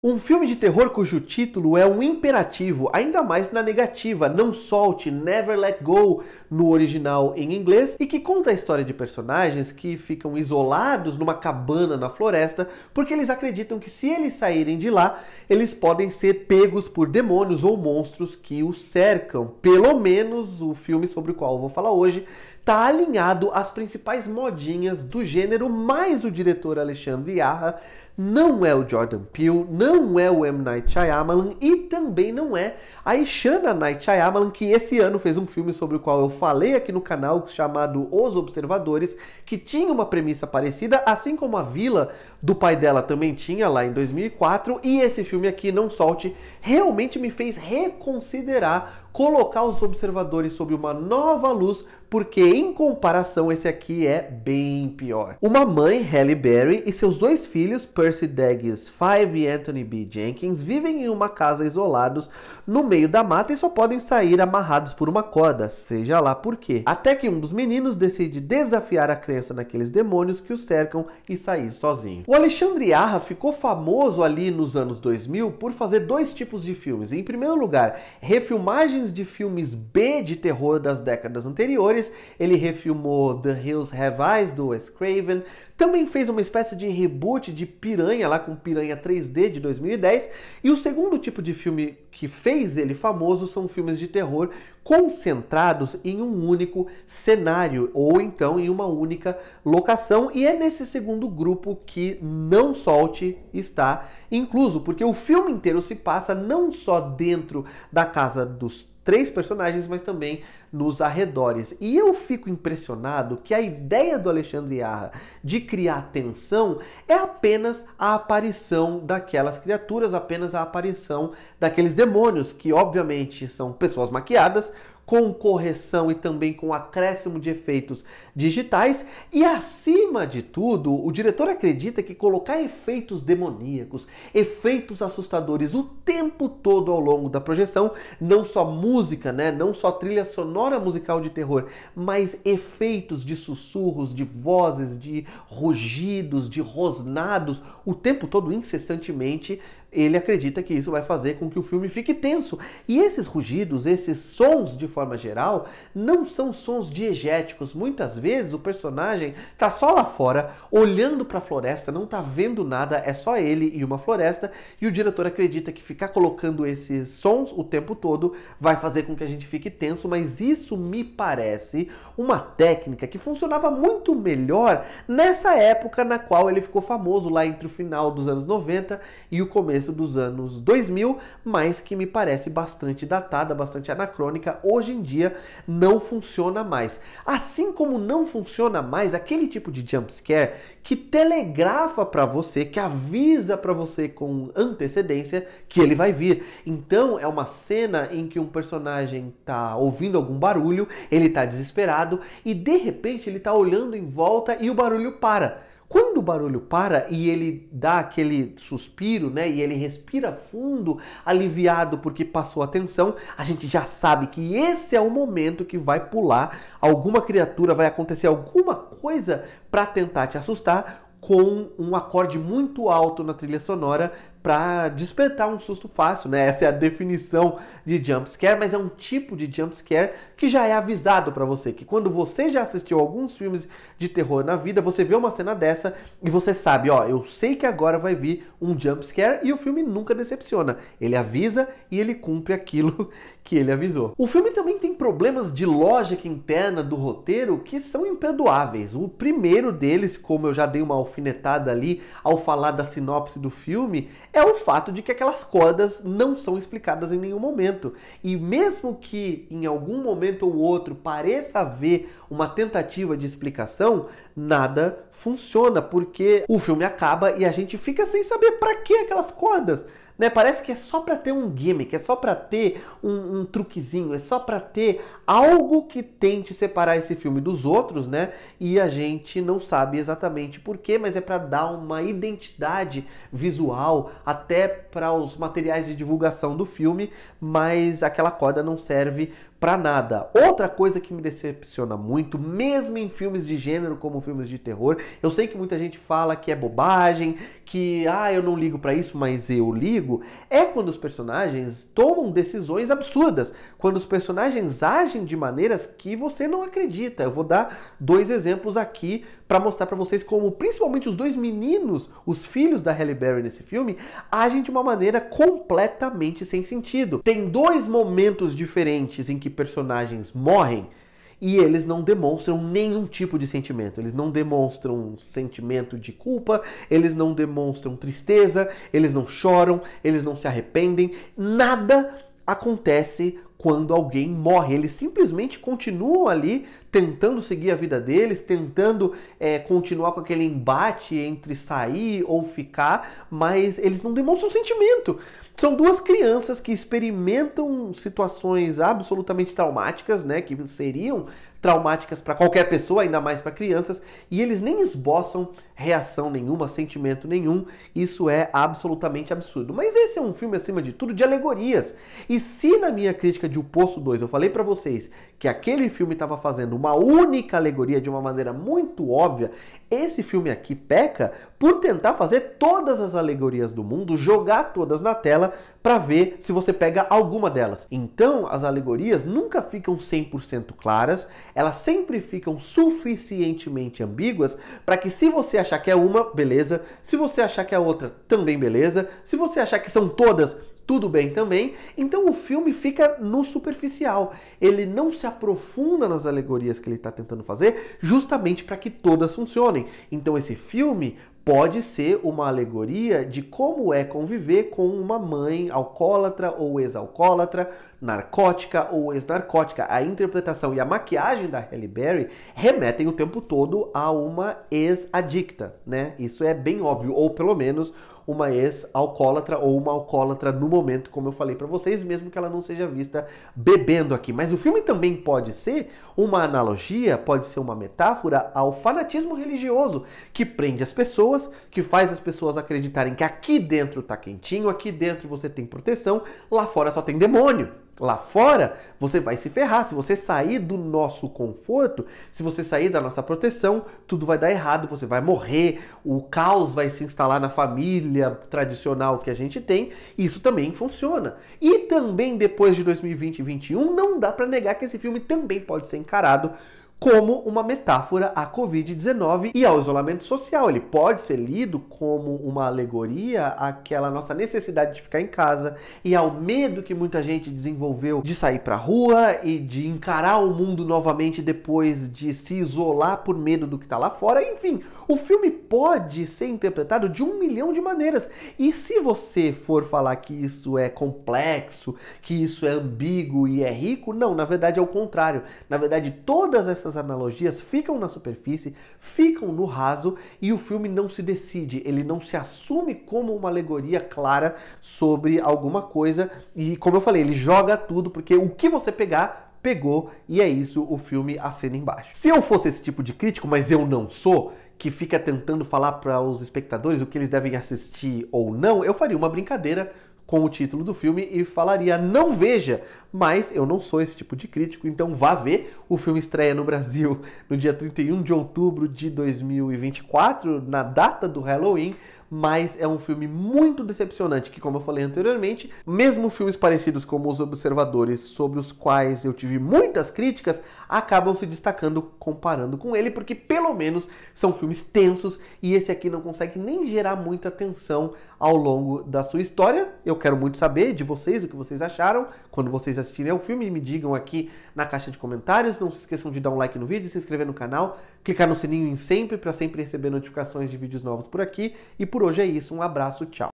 Um filme de terror cujo título é um imperativo, ainda mais na negativa, não solte, never let go, no original em inglês, e que conta a história de personagens que ficam isolados numa cabana na floresta, porque eles acreditam que se eles saírem de lá, eles podem ser pegos por demônios ou monstros que os cercam. Pelo menos o filme sobre o qual eu vou falar hoje está alinhado às principais modinhas do gênero, mas o diretor Alexandre Yarra não é o Jordan Peele, não é o M. Night Shyamalan e também não é a Ishana Night Shyamalan, que esse ano fez um filme sobre o qual eu falei aqui no canal, chamado Os Observadores, que tinha uma premissa parecida, assim como A Vila, do pai dela, também tinha lá em 2004, e esse filme aqui, Não Solte, realmente me fez reconsiderar colocar Os Observadores sob uma nova luz, porque em comparação esse aqui é bem pior. Uma mãe, Halle Berry, e seus dois filhos, Percy Dagges 5 e Anthony B. Jenkins, vivem em uma casa isolados no meio da mata e só podem sair amarrados por uma corda, seja lá por quê. Até que um dos meninos decide desafiar a crença naqueles demônios que os cercam e sair sozinho. O Alexandre Yarra ficou famoso ali nos anos 2000 por fazer dois tipos de filmes. Em primeiro lugar, refilmagens de filmes B de terror das décadas anteriores. Ele refilmou The Hills Have Eyes, do Wes Craven. Também fez uma espécie de reboot de Piranha, lá com Piranha 3D de 2010. E o segundo tipo de filme que fez ele famoso são filmes de terror concentrados em um único cenário, ou então em uma única locação. E é nesse segundo grupo que Não Solte está incluso, porque o filme inteiro se passa não só dentro da casa dos três personagens, mas também nos arredores. E eu fico impressionado que a ideia do Alexandre Yarra de criar tensão é apenas a aparição daquelas criaturas, apenas a aparição daqueles demônios, que obviamente são pessoas maquiadas, com correção e também com acréscimo de efeitos digitais. E acima de tudo, o diretor acredita que colocar efeitos demoníacos, efeitos assustadores o tempo todo ao longo da projeção, não só música, né, não só trilha sonora musical de terror, mas efeitos de sussurros, de vozes, de rugidos, de rosnados, o tempo todo, incessantemente, ele acredita que isso vai fazer com que o filme fique tenso. E esses rugidos, esses sons de forma geral, não são sons diegéticos. Muitas vezes o personagem tá só lá fora, olhando para a floresta, não tá vendo nada, é só ele e uma floresta, e o diretor acredita que ficar colocando esses sons o tempo todo vai fazer com que a gente fique tenso, mas isso me parece uma técnica que funcionava muito melhor nessa época na qual ele ficou famoso, lá entre o final dos anos 90 e o começo dos anos 2000, mas que me parece bastante datada, bastante anacrônica. Hoje em dia não funciona mais. Assim como não funciona mais aquele tipo de jumpscare que telegrafa para você, que avisa para você com antecedência que ele vai vir. Então é uma cena em que um personagem tá ouvindo algum barulho, ele tá desesperado e de repente ele tá olhando em volta e o barulho para. Quando o barulho para e ele dá aquele suspiro, né, e ele respira fundo, aliviado porque passou a tensão, a gente já sabe que esse é o momento que vai pular alguma criatura, vai acontecer alguma coisa para tentar te assustar, com um acorde muito alto na trilha sonora para despertar um susto fácil, né? Essa é a definição de jumpscare, mas é um tipo de jumpscare que já é avisado para você, que quando você já assistiu alguns filmes de terror na vida, você vê uma cena dessa e você sabe, ó, eu sei que agora vai vir um jumpscare, e o filme nunca decepciona. Ele avisa e ele cumpre aquilo que ele avisou. O filme também tem problemas de lógica interna do roteiro que são imperdoáveis. O primeiro deles, como eu já dei uma alfinetada ali ao falar da sinopse do filme, é o fato de que aquelas cordas não são explicadas em nenhum momento. E mesmo que em algum momento ou outro pareça haver uma tentativa de explicação, nada funciona, porque o filme acaba e a gente fica sem saber para que aquelas cordas. Né? Parece que é só para ter um gimmick, é só para ter um truquezinho, é só para ter algo que tente separar esse filme dos outros, né? E a gente não sabe exatamente por quê, mas é para dar uma identidade visual até para os materiais de divulgação do filme, mas aquela corda não serve pra nada. Outra coisa que me decepciona muito, mesmo em filmes de gênero como filmes de terror, eu sei que muita gente fala que é bobagem, que eu não ligo pra isso, mas eu ligo, é quando os personagens tomam decisões absurdas, quando os personagens agem de maneiras que você não acredita. Eu vou dar 2 exemplos aqui para mostrar para vocês como, principalmente os 2 meninos, os filhos da Halle Berry nesse filme, agem de uma maneira completamente sem sentido. Tem 2 momentos diferentes em que personagens morrem e eles não demonstram nenhum tipo de sentimento. Eles não demonstram um sentimento de culpa, eles não demonstram tristeza, eles não choram, eles não se arrependem, nada acontece quando alguém morre. Eles simplesmente continuam ali tentando seguir a vida deles, tentando continuar com aquele embate entre sair ou ficar, mas eles não demonstram sentimento. São 2 crianças que experimentam situações absolutamente traumáticas, né, que seriam traumáticas para qualquer pessoa, ainda mais para crianças, e eles nem esboçam reação nenhuma, sentimento nenhum. Isso é absolutamente absurdo. Mas esse é um filme, acima de tudo, de alegorias. E se na minha crítica de O Poço 2 eu falei para vocês que aquele filme estava fazendo uma única alegoria de uma maneira muito óbvia, esse filme aqui peca por tentar fazer todas as alegorias do mundo, jogar todas na tela para ver se você pega alguma delas. Então, as alegorias nunca ficam 100% claras, elas sempre ficam suficientemente ambíguas para que, se você achar que é uma, beleza. Se você achar que é outra, também beleza. Se você achar que são todas, tudo bem também. Então o filme fica no superficial. Ele não se aprofunda nas alegorias que ele está tentando fazer, justamente para que todas funcionem. Então esse filme pode ser uma alegoria de como é conviver com uma mãe alcoólatra ou ex-alcoólatra, narcótica ou ex-narcótica. A interpretação e a maquiagem da Halle Berry remetem o tempo todo a uma ex-adicta, né? Isso é bem óbvio, ou pelo menos uma ex-alcoólatra ou uma alcoólatra no momento, como eu falei para vocês, mesmo que ela não seja vista bebendo aqui. Mas o filme também pode ser uma analogia, pode ser uma metáfora ao fanatismo religioso, que prende as pessoas, que faz as pessoas acreditarem que aqui dentro tá quentinho, aqui dentro você tem proteção, lá fora só tem demônio. Lá fora, você vai se ferrar. Se você sair do nosso conforto, se você sair da nossa proteção, tudo vai dar errado, você vai morrer, o caos vai se instalar na família tradicional que a gente tem. Isso também funciona. E também, depois de 2020 e 2021, não dá para negar que esse filme também pode ser encarado como uma metáfora à Covid-19 e ao isolamento social. Ele pode ser lido como uma alegoria àquela nossa necessidade de ficar em casa e ao medo que muita gente desenvolveu de sair pra rua e de encarar o mundo novamente depois de se isolar por medo do que tá lá fora. Enfim, o filme pode ser interpretado de 1 milhão de maneiras. E se você for falar que isso é complexo, que isso é ambíguo e é rico, não, na verdade é o contrário. Na verdade, todas essas analogias ficam na superfície, ficam no raso e o filme não se decide, ele não se assume como uma alegoria clara sobre alguma coisa e, como eu falei, ele joga tudo porque o que você pegar, pegou e é isso, o filme assina embaixo. Se eu fosse esse tipo de crítico, mas eu não sou, que fica tentando falar para os espectadores o que eles devem assistir ou não, eu faria uma brincadeira com o título do filme e falaria não veja, mas eu não sou esse tipo de crítico, então vá ver. O filme estreia no Brasil no dia 31 de outubro de 2024, na data do Halloween, mas é um filme muito decepcionante, que, como eu falei anteriormente, mesmo filmes parecidos como Os Observadores, sobre os quais eu tive muitas críticas, acabam se destacando comparando com ele, porque pelo menos são filmes tensos e esse aqui não consegue nem gerar muita tensão ao longo da sua história. Eu quero muito saber de vocês o que vocês acharam quando vocês assistirem ao filme, me digam aqui na caixa de comentários. Não se esqueçam de dar um like no vídeo, se inscrever no canal, clicar no sininho em sempre para sempre receber notificações de vídeos novos por aqui. E por hoje é isso, um abraço, tchau!